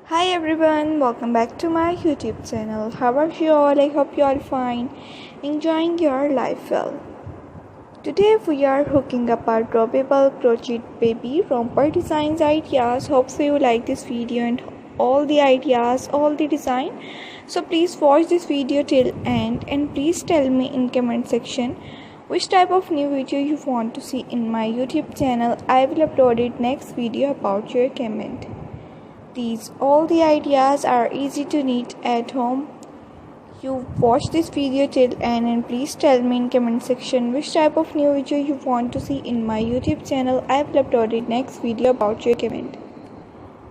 Hi everyone, welcome back to my YouTube channel. How are you all? I hope you all fine, enjoying your life well. Today we are hooking up our drawable crochet baby romper designs ideas. Hope so you like this video and all the ideas, all the design. So please watch this video till end and please tell me in comment section which type of new video you want to see in my YouTube channel. I will upload it next video about your comment. All the ideas are easy to knit at home. You watch this video till end and please tell me in comment section which type of new video you want to see in my YouTube channel. I will upload it next video about your comment.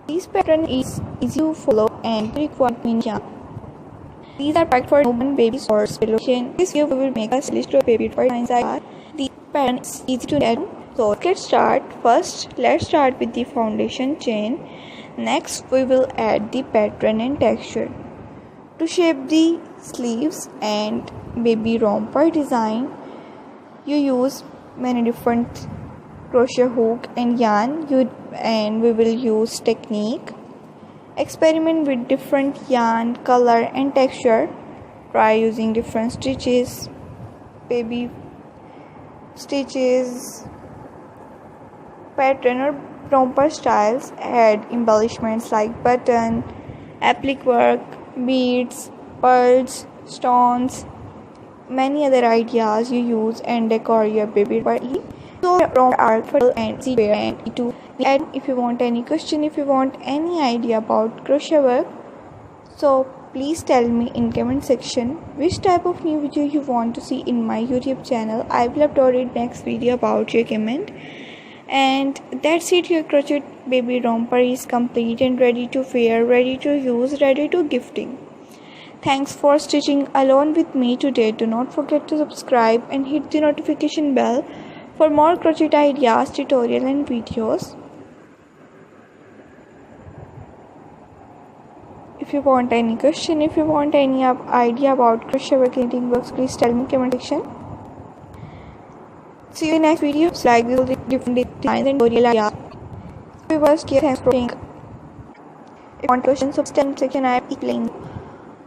This pattern is easy to follow and require yarn. These are perfect for newborn babies or celebration. This video will make a stylish baby for designs. The pattern is easy to knit. So let's start. First, let's start with the foundation chain. Next, we will add the pattern and texture. To shape the sleeves and baby romper design, you use many different crochet hook and yarn. And we will use technique. Experiment with different yarn, color and texture. Try using different stitches, baby stitches, pattern or romper styles. Add embellishments like button, applique work, beads, pearls, stones, many other ideas you use and decor your baby body. So romper are fertile and easy to wear and to add. If you want any question, if you want any idea about crochet work, so please tell me in comment section which type of new video you want to see in my YouTube channel. I will upload it next video about your comment. And that's it, your crochet baby romper is complete and ready to wear, ready to use, ready to gifting. Thanks for stitching along with me today. Do not forget to subscribe and hit the notification bell for more crochet ideas, tutorial and videos. If you want any question, if you want any idea about crochet work, knitting works, please tell me in comment section. See you in the next video. Like this different designs and tutorial ideas. Viewers, thanks for watching. If you want questions, so comment section. I am explaining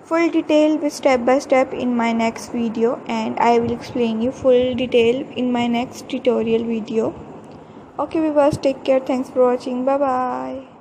full detail with step by step in my next video, and I will explain you full detail in my next tutorial video. Okay viewers, take care. Thanks for watching. Bye bye.